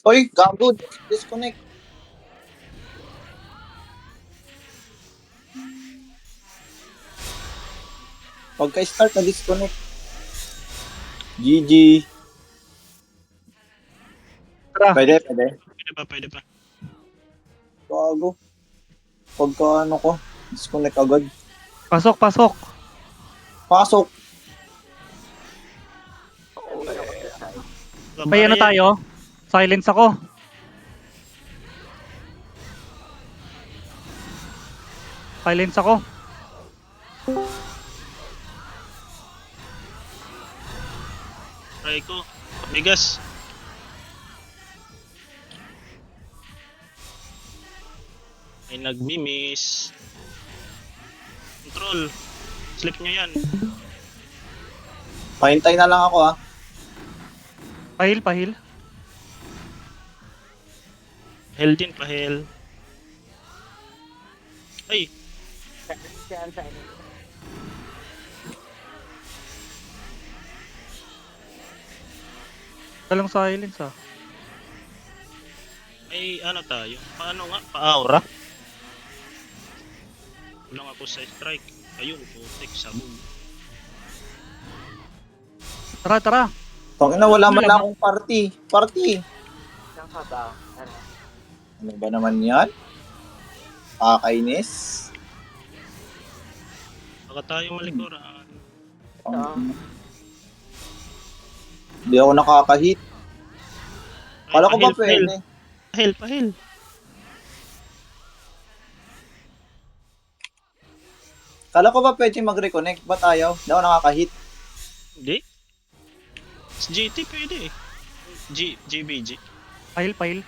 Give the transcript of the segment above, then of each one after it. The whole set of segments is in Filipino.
Oy, gago, disconnect. Pagka-start na disconnect. GG. Tara, Pwede. Pwede pa, pwede pa. Gago. Pagka ano ko, disconnect agad. pasok, pasok. Pasok. May ano tayo? Silence ako. Silence ako. Try ko. Bigas. Ay nagmi-miss. Control. Slip nyo yan. Pahintay na lang ako ah. Pahil, pahil. Hell din pa hell. Ay, Walang silence ah. ay ano tayo? Paano nga? Pa-aura? Kulang ako sa strike. Ayun, putik, sabog. Tara, tara. Tangina, wala man lang akong party. Party. Saan ka ba? Ano? Ano ba naman yan? Kakainis. Baka tayo malikuran. Hindi ako nakaka-hit. Ay, Kala ko ba pa-heal, pwede? Pa-heal, pa-heal. Kala ko ba pwede mag-reconnect? Ba't ayaw? Hindi ako nakaka-hit. Hindi? Sa GT pwede eh. GBG. Pahil, pahil.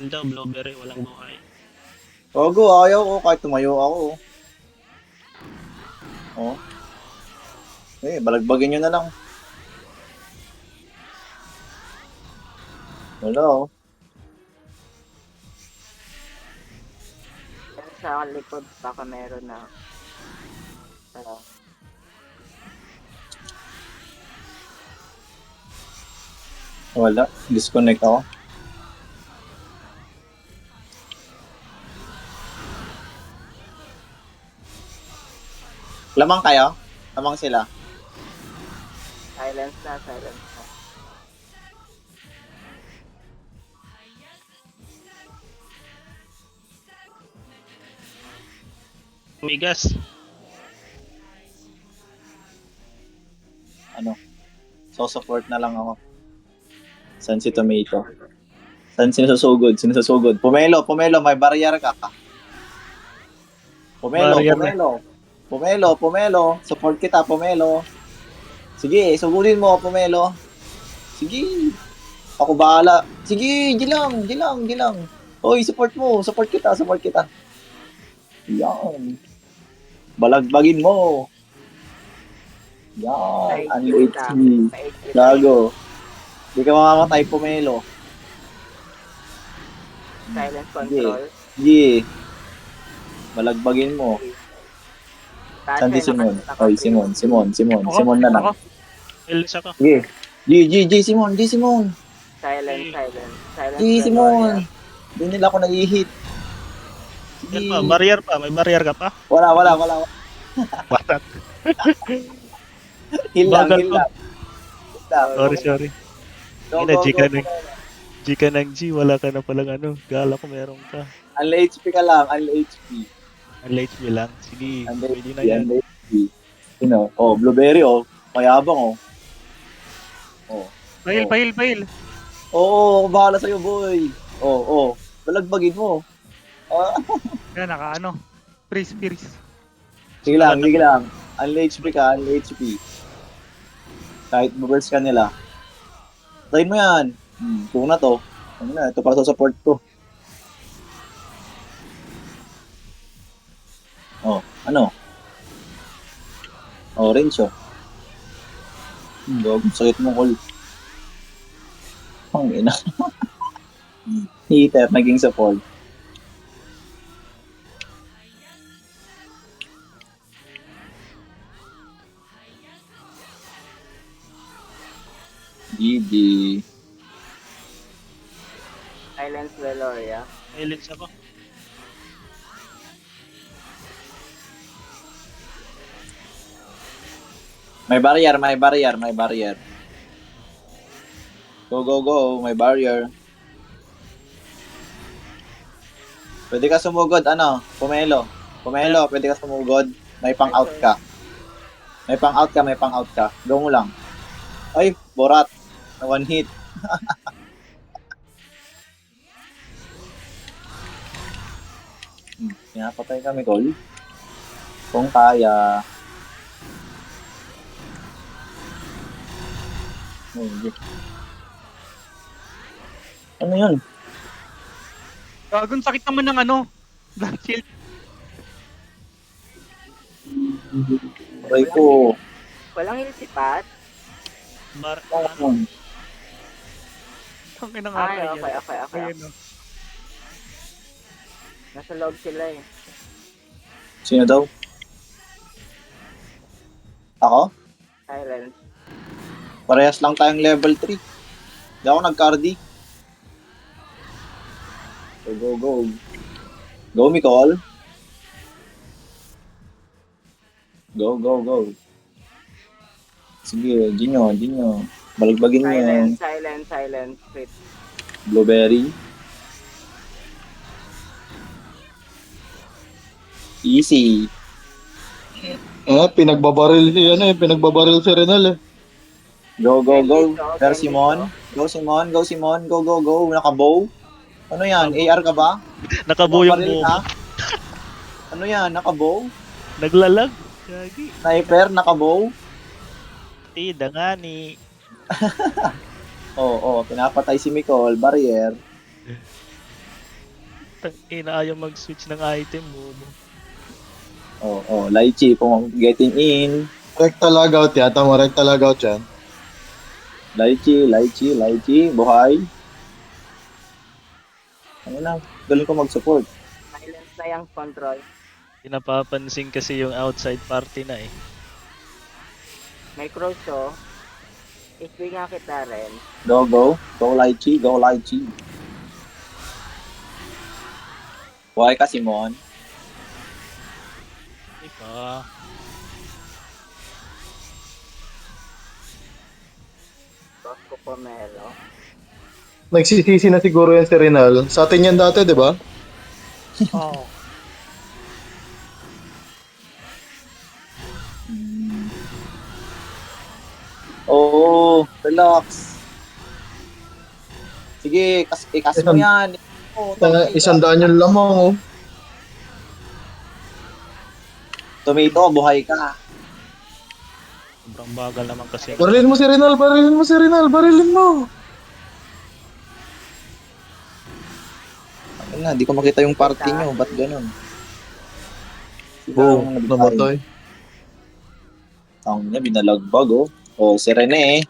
Hindi daw, Blowberry, walang buhay. Gago, ayaw ko kahit tumayo ako. Oh. Balagbagin nyo na lang. Wala oh. Yan sa likod, baka meron na. Wala. Disconnect ako. Lamang kayo? Lamang sila. Silence na, silence na. Migas. Ano? So support na lang ako. San si Tomato? San sinusugod? Pumelo, may barrier ka. Pumelo. Support kita, Pumelo. Sige, sugudin mo, Pumelo. Sige. Ako bahala. Sige, gilang. Hoy, support kita. Yan. Balagbagin mo. Yan. Unlate me. Gago. Di ka mamamatay, Pumelo. Silence control. Sige. Balagbagin mo. Saan si Simon? Oy, Simon na lang. Heal isa ka. Sige. G, Simon. Silence. G, Simon. Hindi nila ako nag-hit. Yan pa, barrier pa. May barrier ka pa. Wala. Batat. Heal lang. Sorry. Go, Ina, go, G ka go, ng G ka ng G. Wala ka na palang ano. Gala ko meron ka. Unli HP ka lang, unli HP. Ang late mo lang. Sige, Unli pwede na HP, yan. unli HP. Blueberry mayabang Oh. Pahil, Oh. pahil. Oo, bahala sa'yo, boy. Balagbagin mo. Yan, naka ano. Freeze. Sige lang. Unli HP ka, unli HP. Kahit buburst ka nila. Try mo yan. Kung na to. Ito para sa support ko. Ano? Orange Gago, sakit mo all. Ang ina. Heater, naging support. GG. Silence Veloria. Silence ako. May barrier, may barrier, may barrier. Go, go, go. May barrier. Pwede ka sumugod, ano? Pumelo. Pumelo, pwede ka sumugod. May pang-out ka. May pang-out ka, may pang-out ka. Go mo lang. Ay, borat. Na one hit. Pinapatay kami, Col. Kung kaya. Oh, hindi. Ano yun? Gagon, sakit naman ng ano. Black shield. Aray ko. Walang heal si Pat. Ang inang Ay, aray yan. okay. Ayun, oh. Nasa loob sila eh. Sino daw? Ako? Silence. Parehas lang tayong level 3. Hindi ako nag-cardi. Go, go, go. Go, Mikol. Go, go, go. Sige, Ginyo. Balagbagin niyo yan. Silence. Crit. Blueberry. Easy. Pinagbabaril si Renal eh. Go, go, go. Dito, Pero dito. Simon. Go, Simon. Go, Simon. Go, go, go. Nakabow. Ano yan? AR ka ba? Nakabuo yung Baril mo. ka? Ano yan? Nakabow? Naglalag. Gagi. Sniper? Nakabow? Tida nga ni. Oo, pinapatay si Mikol. Barrier. Ina ayaw mag-switch ng item mo. Oo, Lychee. Getting in. Rekta lagout yan. Tama, rekta lagout yan. Lychee. Buhay. Ano na? Galing ko mag-support. Silence na yung control. Pinapapansin kasi yung outside party na eh. May cross oh. HP nga kita rin. Go, go. Go, Lychee. Buhay ka, Simon. Ika. Cross ko Pomelo. Nagsisisi na siguro yan si Renal. Sa atin yan dati, di ba? Oo. Oo, relax. Sige, ikas mo yan. Oh, Isandaan yung lamang oh. Tomato, buhay ka. Sobrang bagal naman kasi. Barilin mo si Renal. Barilin mo. Ano na, di ko makita yung party nyo. Ba't ganun? Oh, namatay. Ang niya, binalagbag oh. Oh, si Rene eh.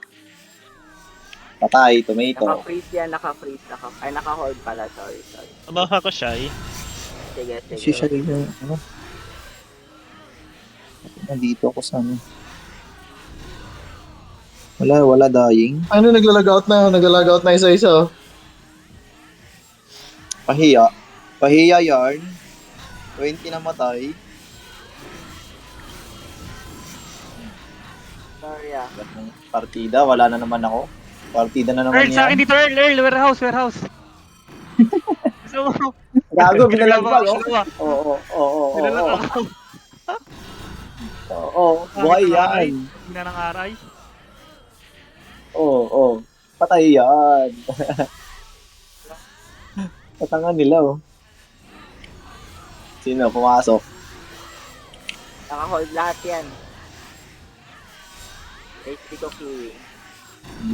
Patay, tomato. Naka-freeze yan, Ay, naka-hold pala. Sorry. Baka ko siya eh. Sige. Si siya yung ano? Nandito ako sa ano. Wala dying. Ano, naglalagaut na isa-isa oh. Pahiya yarn. 20 na matay. Sorry ah. Partida, wala na naman ako. Partida na naman Earl, sa akin yan. dito, Earl. Warehouse. So, Gago, binalagbag oh. Dalawa. Oo. Dalawa ako. Oo, buhay yan. Tingnan ng aray. Oo. Patay yan. Patangan nila oh. Sino pumasok? Naka-hold lahat yan. HP ko Kiwi.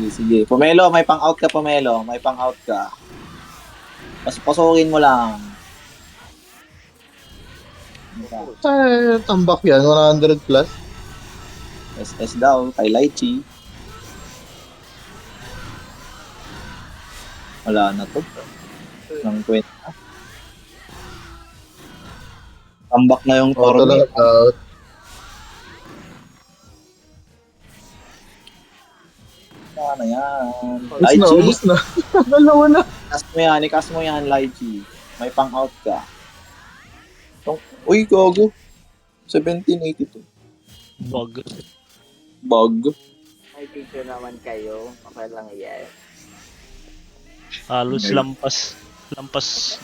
Sige. Pomelo, may pang-out ka, Pomelo. May pang-out ka. Pasukin mo lang. Tambak yan, 100 plus. SS daw, kay Lychee. Wala na to. Nang kwenta. Tambak na yung Auto Torme. lagout. Ano yan? Ubus na. Dalawa na. ikas mo yan, Lychee. May pang-out ka. Uy, gago. 1782. Bug. Bug. May picture naman kayo. Okay lang yan. Halos Okay. lampas